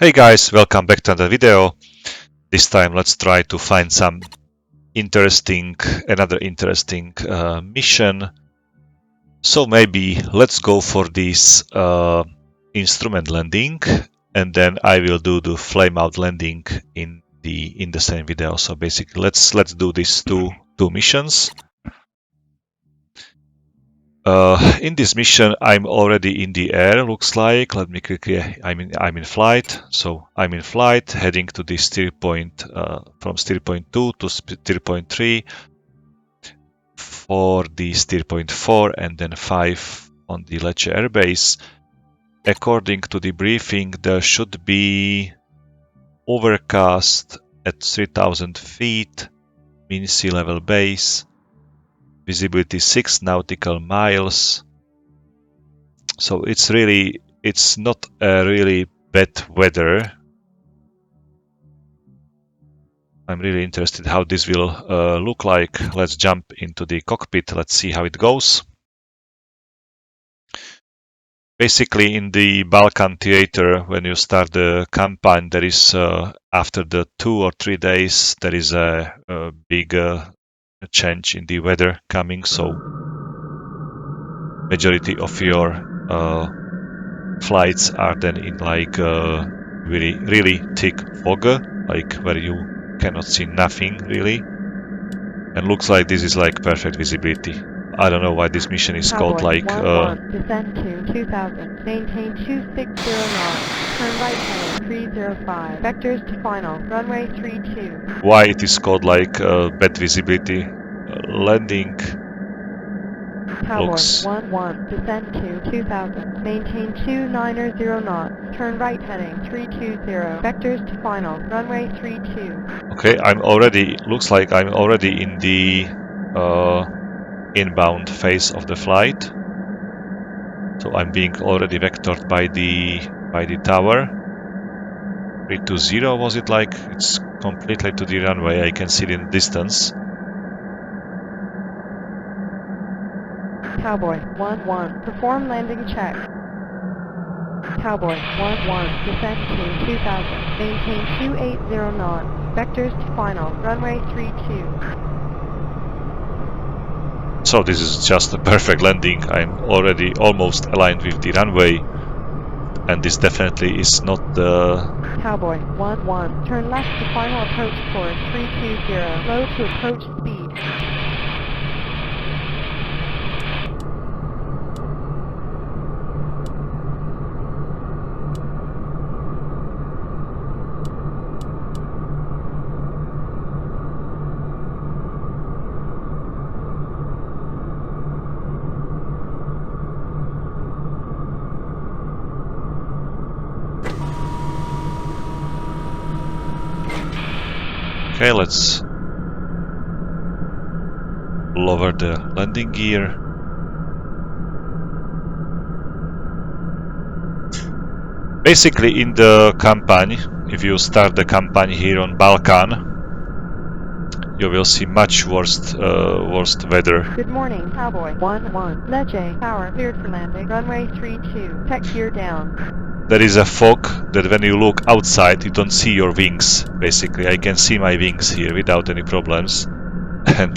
Hey guys, welcome back to another video. This time let's try to find some another interesting mission. So maybe let's go for this instrument landing, and then I will do the Flameout landing in the same video. So basically let's do these two missions. In this mission, I'm already in the air. Looks like. Let me quickly. I'm in flight. So I'm in flight, heading to the steer point from steer point 2 to steer point 3 for the steer point 4 and then 5 on the Lecce Air Base. According to the briefing, there should be overcast at 3,000 feet, mean sea level base, visibility 6 nautical miles. So it's not a really bad weather. I'm really interested how this will look like. Let's jump into the cockpit. Let's see how it goes. Basically, in the Balkan theater, when you start the campaign, there is after the 2 or 3 days, there is a big change in the weather coming. So majority of your flights are then in like really thick fog, like where you cannot see nothing really, and looks like this is like perfect visibility. I don't know why this mission is called like descend to 2000, maintain 260 knots, turn right heading 305, vectors to final, runway 32. Why it is called like bad visibility landing. Cowboy Looks 11, descend to 2000, maintain 290 knots, turn right heading 320, vectors to final, runway 32. okay. Looks like I'm already in the inbound phase of the flight. So I'm being already vectored by the tower. 320 was it like? It's completely to the runway. I can see it in the distance. Cowboy 11, perform landing check. Cowboy 11, descend to 2000, maintain 280 knots, vectors to final, runway 32. So this is just a perfect landing. I'm already almost aligned with the runway, and this definitely is not the... Cowboy 11, turn left to final approach course 320, slow to approach speed. Okay, let's lower the landing gear. Basically, in the campaign, if you start the campaign here on Balkan, you will see much worst weather. Good morning, Cowboy 11, Lecce, tower cleared for landing, runway 32, tech gear down. There is a fog that when you look outside, you don't see your wings. Basically, I can see my wings here without any problems, and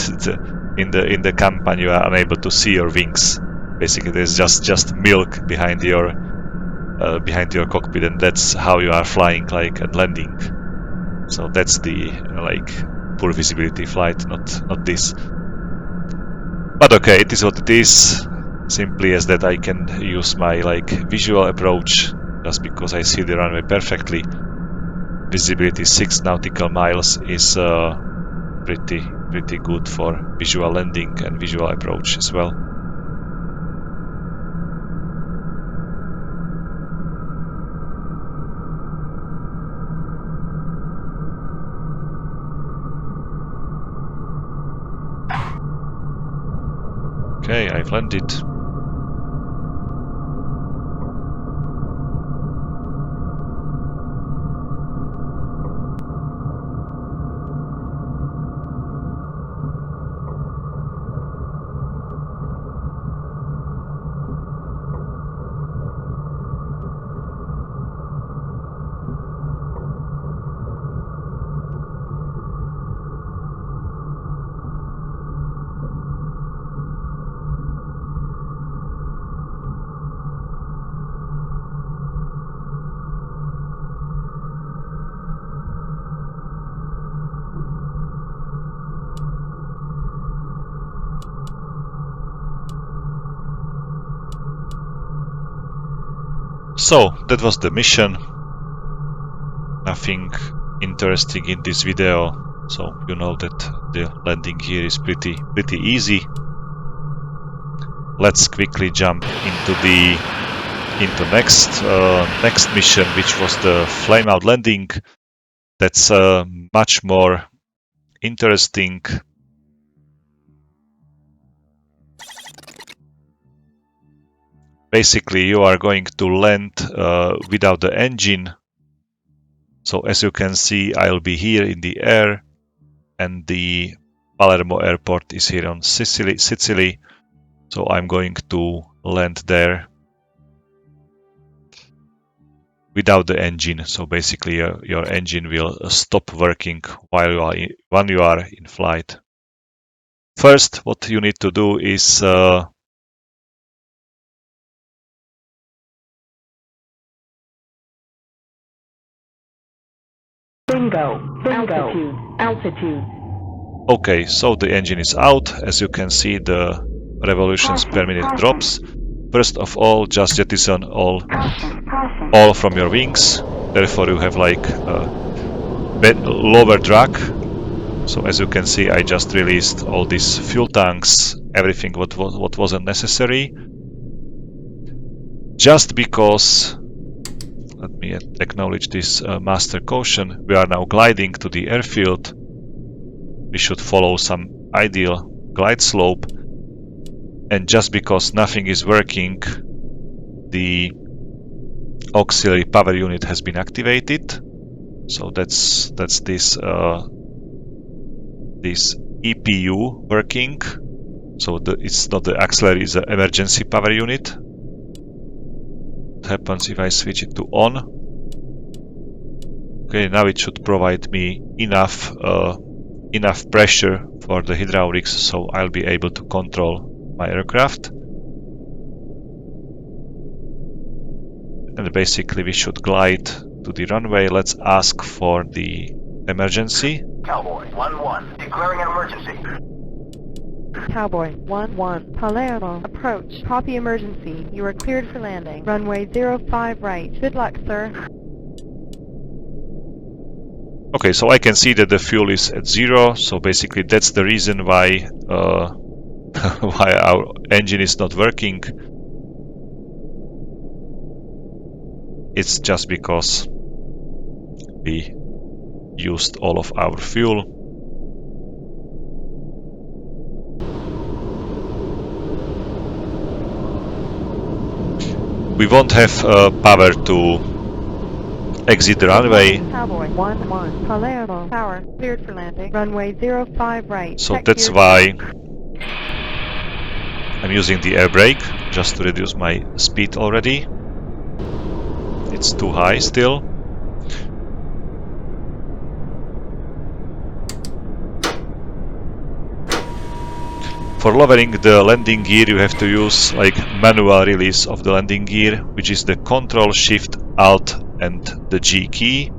in the campaign you are unable to see your wings. Basically, there's just milk behind your cockpit, and that's how you are flying like and landing. So that's the like poor visibility flight, not this. But okay, it is what it is. Simply as that I can use my like visual approach just because I see the runway perfectly. Visibility 6 nautical miles is pretty good for visual landing and visual approach as well. Okay, I've landed. So that was the mission. Nothing interesting in this video, so you know that the landing here is pretty easy. Let's quickly jump into next mission, which was the Flameout landing. That's much more interesting. Basically, you are going to land without the engine. So as you can see, I'll be here in the air, and the Palermo airport is here on Sicily. So I'm going to land there without the engine. So basically, your engine will stop working when you are in flight. First, what you need to do is Bingo. Altitude. okay, so the engine is out. As you can see, the revolutions per minute drops. First of all, just jettison all from your wings. Therefore, you have like lower drag. So as you can see, I just released all these fuel tanks, everything what wasn't necessary. Just because, let me acknowledge this master caution, we are now gliding to the airfield. We should follow some ideal glide slope. And just because nothing is working, the auxiliary power unit has been activated. So that's this EPU working. So it's not the auxiliary, it's the emergency power unit. What happens if I switch it to on? Okay, now it should provide me enough pressure for the hydraulics, so I'll be able to control my aircraft. And basically we should glide to the runway. Let's ask for the emergency. Cowboy 1-1, declaring an emergency. Cowboy 1-1, Palermo, approach. Copy emergency. You are cleared for landing. Runway 05 right. Good luck, sir. Okay, so I can see that the fuel is at 0, so basically that's the reason why why our engine is not working. It's just because we used all of our fuel. We won't have power to exit the runway. Cowboy 1-1, Palermo, power, cleared for landing. Runway 05 right. So Check that's gear why check. I'm using the air brake, just to reduce my speed already. It's too high still. For lowering the landing gear, you have to use like manual release of the landing gear, which is the Control, Shift, Alt and the G key.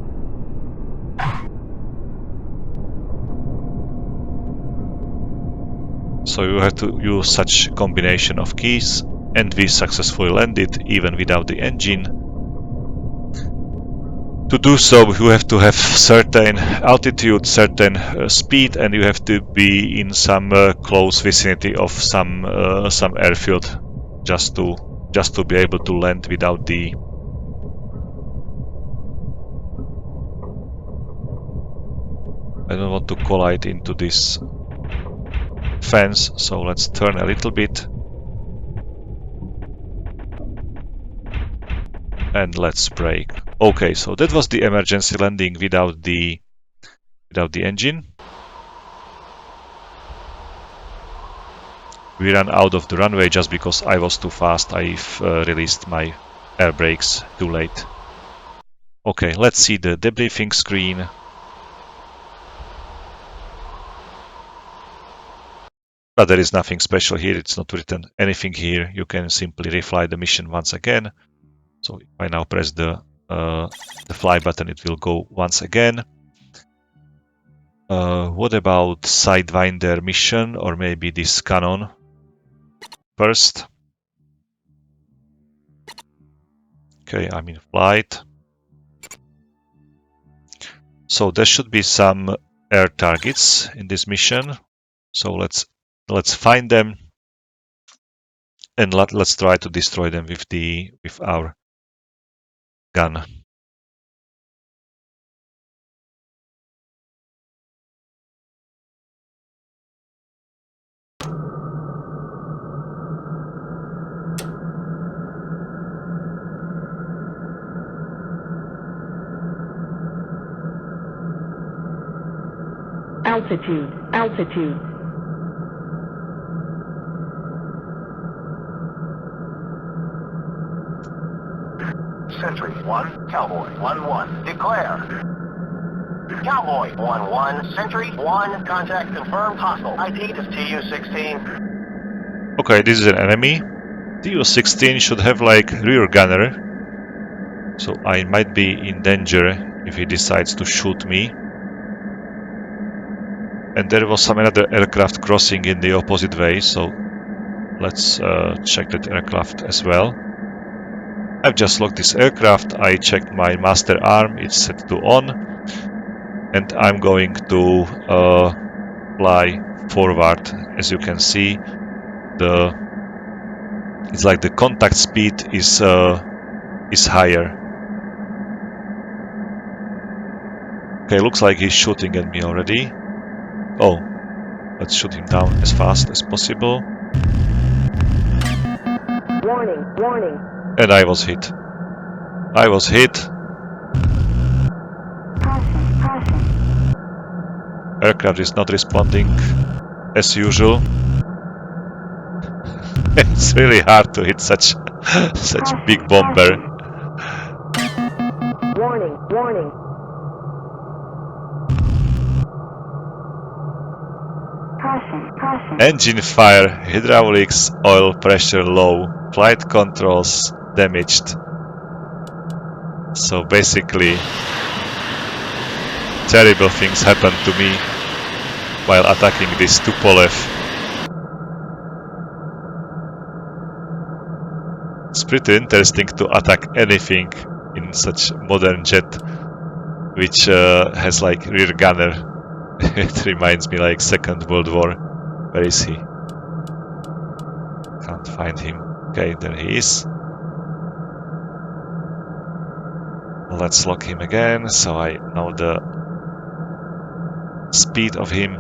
So you have to use such combination of keys, and we successfully landed even without the engine. To do so, you have to have certain altitude, certain speed, and you have to be in some close vicinity of some airfield, just to be able to land without the. I don't want to collide into this fence, so let's turn a little bit. And let's brake. Okay, so that was the emergency landing without the engine. We ran out of the runway just because I was too fast. I've released my air brakes too late. Okay, let's see the debriefing screen. But there is nothing special here. It's not written anything here. You can simply refly the mission once again. So if I now press the fly button, it will go once again. What about Sidewinder mission, or maybe this cannon first? Okay, I'm in flight. So there should be some air targets in this mission. So let's find them and let's try to destroy them with our gun. Altitude, altitude. Sentry 1, Cowboy 1-1. Declare. Cowboy 1-1, Sentry 1, contact confirmed, hostile. ID is TU-16. Okay, this is an enemy. TU-16 should have like rear gunner. So I might be in danger if he decides to shoot me. And there was some another aircraft crossing in the opposite way, so let's check that aircraft as well. I've just locked this aircraft, I checked my master arm, it's set to on, and I'm going to fly forward. As you can see, it's like the contact speed is higher. Okay, looks like he's shooting at me already. Oh, let's shoot him down as fast as possible. Warning, warning. And I was hit. I was hit. Caution, caution. Aircraft is not responding as usual. It's really hard to hit such big bomber. Warning, warning. Caution, caution. Engine fire, hydraulics, oil pressure low, flight controls damaged. So basically, terrible things happened to me while attacking this Tupolev. It's pretty interesting to attack anything in such modern jet, which has like rear gunner. It reminds me like Second World War. Where is he? Can't find him. Okay, there he is. Let's lock him again, so I know the speed of him.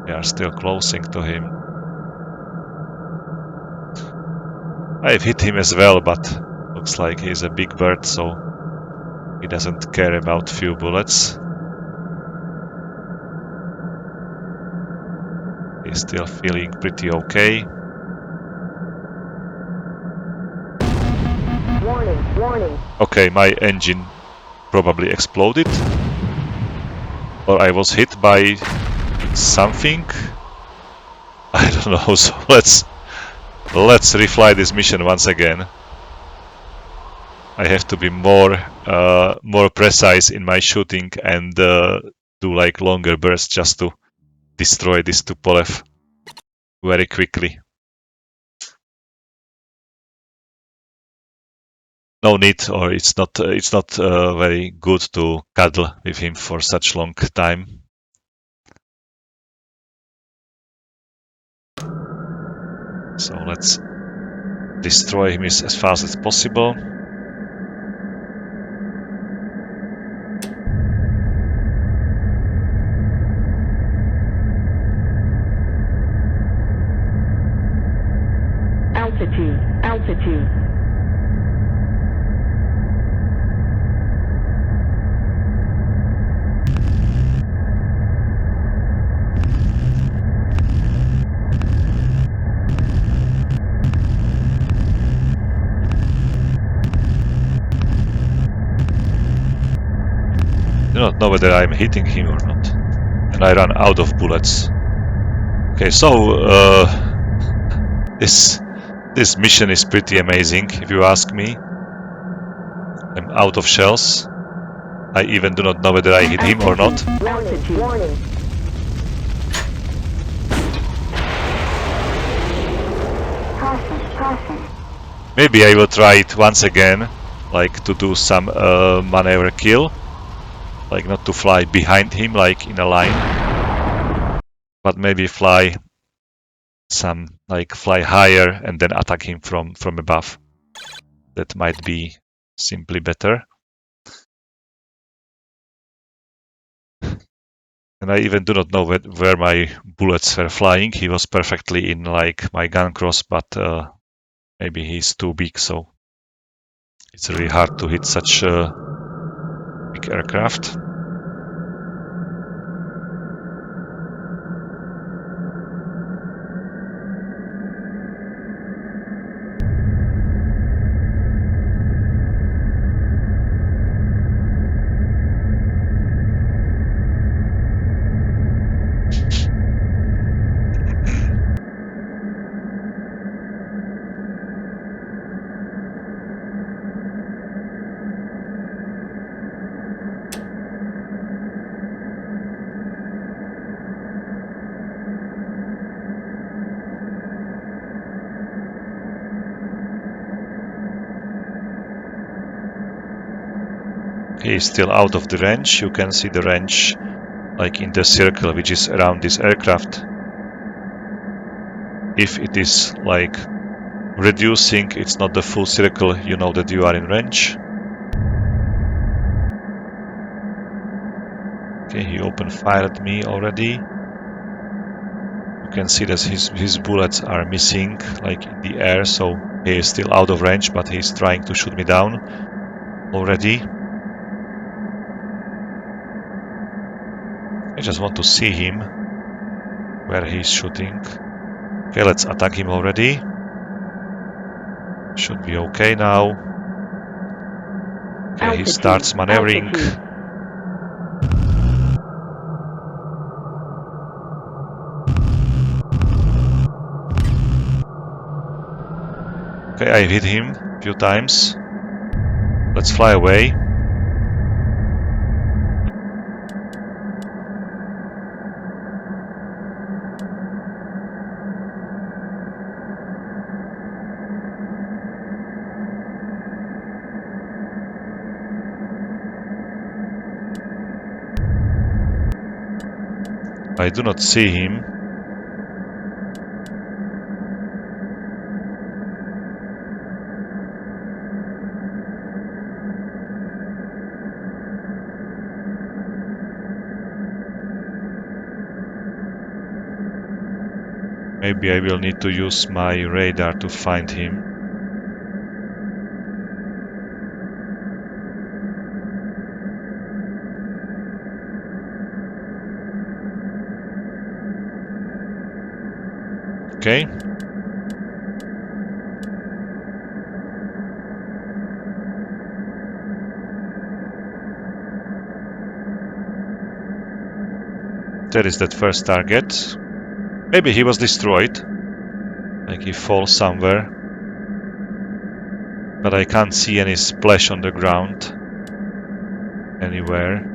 We are still closing to him. I've hit him as well, but looks like he's a big bird, so he doesn't care about few bullets. He's still feeling pretty okay. Warning, warning. Okay, my engine probably exploded. Or I was hit by something. I don't know, so let's refly this mission once again. I have to be more precise in my shooting and do like longer bursts just to destroy this Tupolev very quickly. No need, or it's not very good to cuddle with him for such long time. So let's destroy him as fast as possible. Altitude, altitude. I do not know whether I'm hitting him or not. And I run out of bullets. Okay, so this mission is pretty amazing, if you ask me. I'm out of shells. I even do not know whether I hit him or not. Altitude, warning. Caution, caution. Maybe I will try it once again, like to do some maneuver kill, like not to fly behind him like in a line, but maybe fly higher and then attack him from above. That might be simply better. And I even do not know where my bullets were flying. He was perfectly in like my gun cross, but maybe he's too big, so it's really hard to hit such a big aircraft. He is still out of the range. You can see the range like in the circle which is around this aircraft. If it is like reducing, it's not the full circle, you know that you are in range. Okay, he opened fire at me already. You can see that his bullets are missing like in the air, so he is still out of range, but he's trying to shoot me down already. I just want to see him, where he's shooting. Okay, let's attack him already. Should be okay now. Okay, he starts maneuvering. Okay, I hit him a few times. Let's fly away. I do not see him. Maybe I will need to use my radar to find him. Okay. There is that first target. Maybe he was destroyed. Like he falls somewhere. But I can't see any splash on the ground anywhere.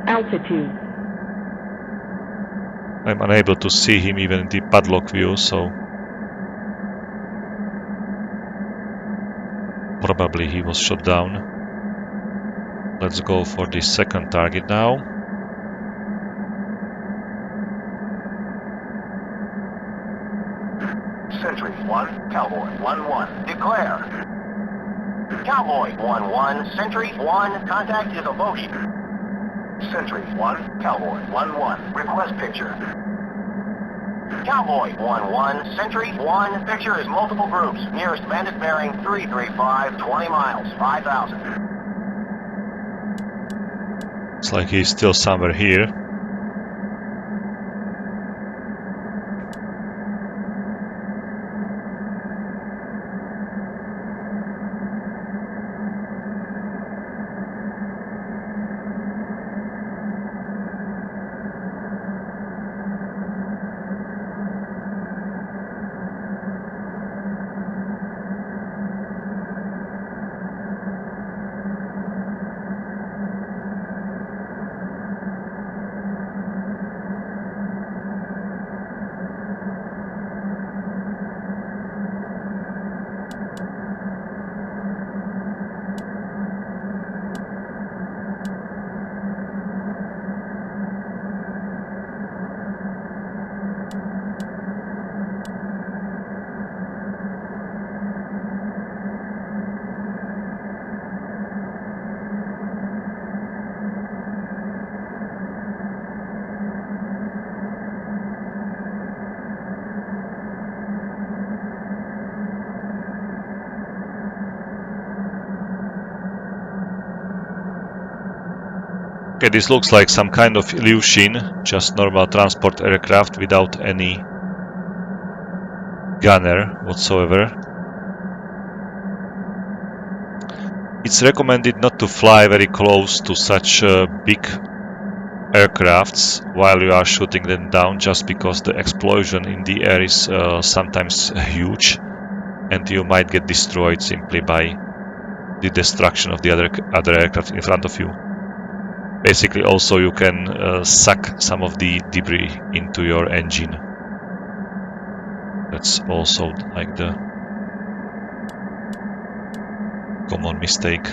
Altitude. I'm unable to see him even in the padlock view, so probably he was shot down. Let's go for the second target now. Sentry 1, Cowboy 1-1, declare. Cowboy 1-1, Sentry 1, contact is a bogey. Sentry 1, Cowboy 1-1, request picture. Cowboy 1-1, Sentry 1, picture is multiple groups. Nearest bandit bearing 335, 20 miles, 5,000. It's like he's still somewhere here. Okay, this looks like some kind of illusion, just normal transport aircraft without any gunner whatsoever. It's recommended not to fly very close to such big aircrafts while you are shooting them down, just because the explosion in the air is sometimes huge and you might get destroyed simply by the destruction of the other aircraft in front of you. Basically, also you can suck some of the debris into your engine. That's also like the common mistake.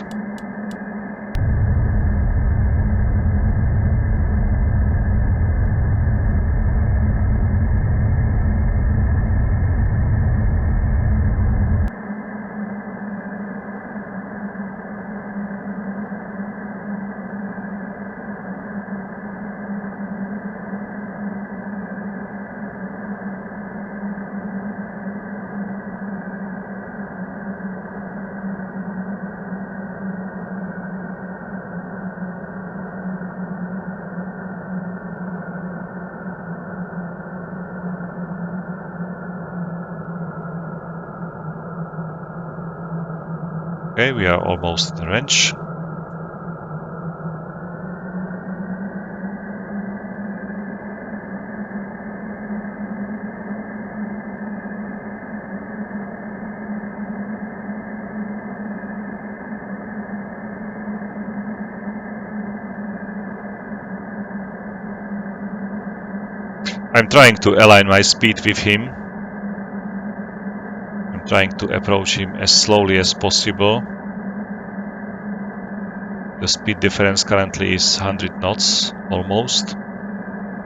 Okay, we are almost at the range. I'm trying to align my speed with him. I'm trying to approach him as slowly as possible. The speed difference currently is 100 knots, almost.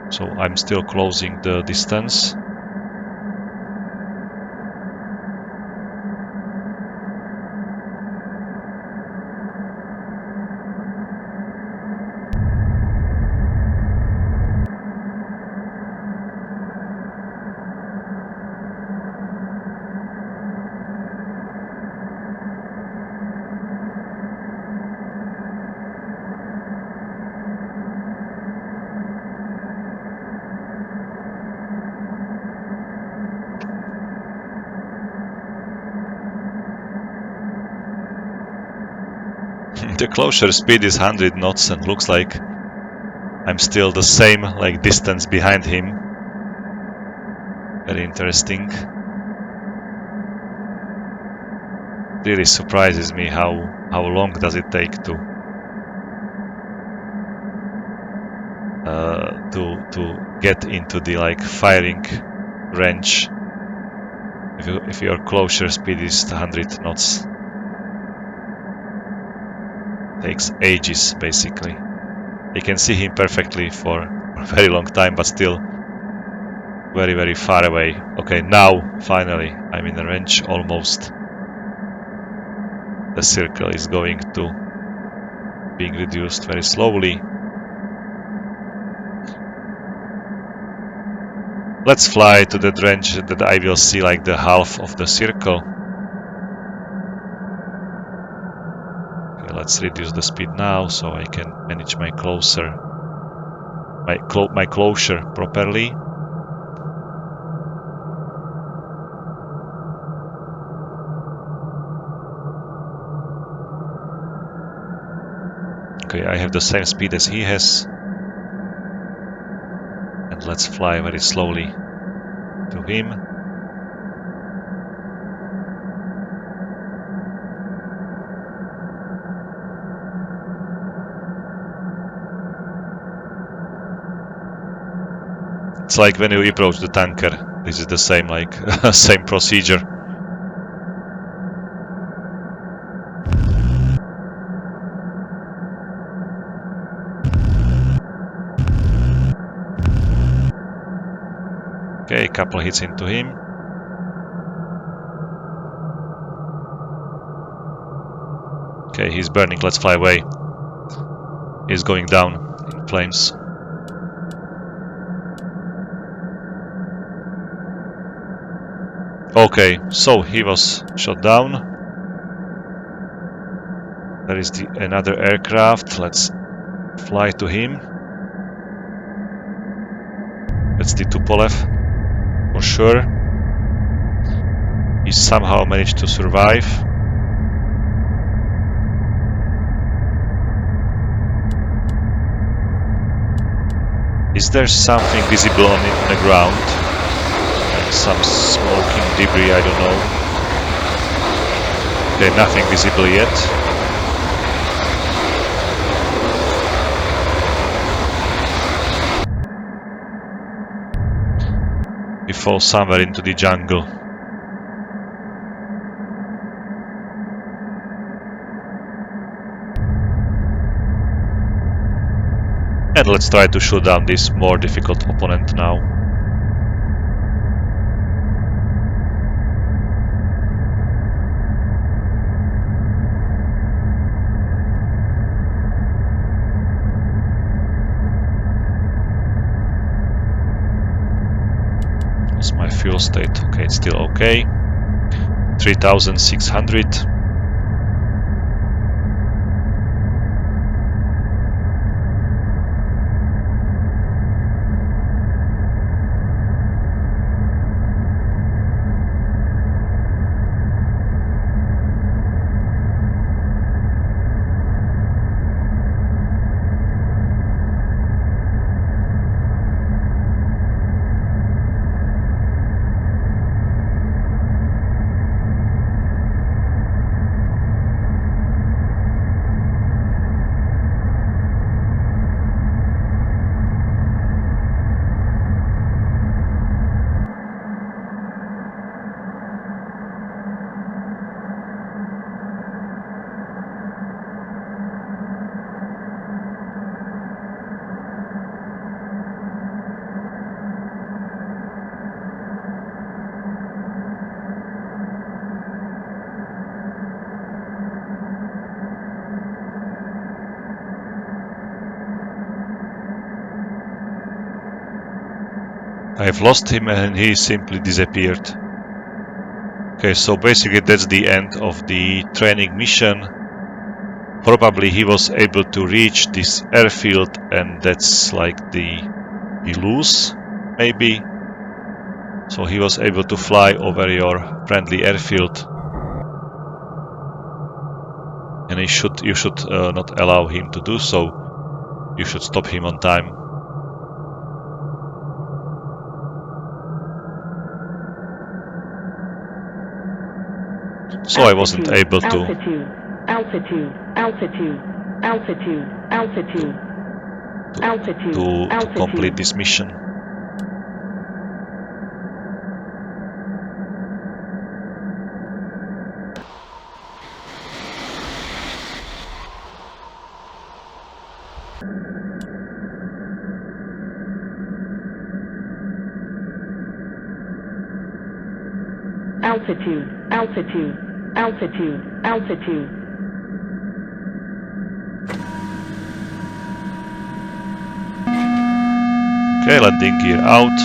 So I'm still closing the distance. The closure speed is 100 knots and looks like I'm still the same like distance behind him. Very interesting. Really surprises me how long does it take to get into the like firing range if your closure speed is 100 knots. Takes ages, basically. You can see him perfectly for a very long time, but still very, very far away. Okay, now, finally, I'm in the range, almost. The circle is going to being reduced very slowly. Let's fly to that range that I will see like the half of the circle. Let's reduce the speed now so I can manage my closure properly. Okay, I have the same speed as he has. And let's fly very slowly to him. It's like when you approach the tanker. This is the same, like, same procedure. Okay, a couple hits into him. Okay, he's burning, let's fly away. He's going down in flames. Okay, so he was shot down. There is another aircraft. Let's Fly to him. That's the Tupolev, for sure. He somehow managed to survive. Is there something visible on the ground? Like some smoking debris, I don't know. Okay, nothing visible yet. We fall somewhere into the jungle. And let's try to shoot down this more difficult opponent now. What's my fuel state? Okay, it's still okay. 3600. I've lost him and he simply disappeared. Okay, so basically that's the end of the training mission. Probably he was able to reach this airfield and that's like the lose, maybe. So he was able to fly over your friendly airfield. And you should not allow him to do so. You should stop him on time. So I wasn't able to complete this mission. Altitude, altitude, altitude, altitude. Okay, landing gear out.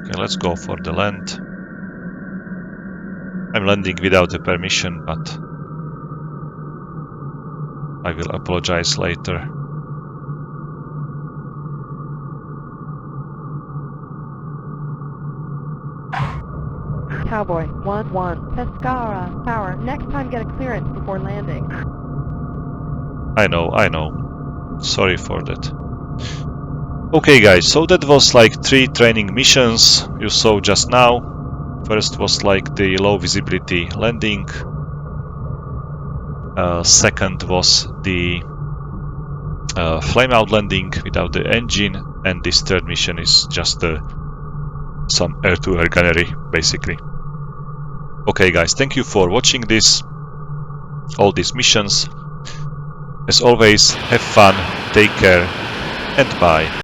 Okay, let's go for the land. I'm landing without a permission, but I will apologize later. Cowboy 1-1, Pescara, power. Next time get a clearance before landing. I know. Sorry for that. Okay guys, so that was like 3 training missions you saw just now. First was like the low visibility landing, Second was the Flameout landing without the engine, and this third mission is just some air-to-air gunnery, basically. Okay guys, thank you for watching all these missions. As always, have fun, take care, and bye.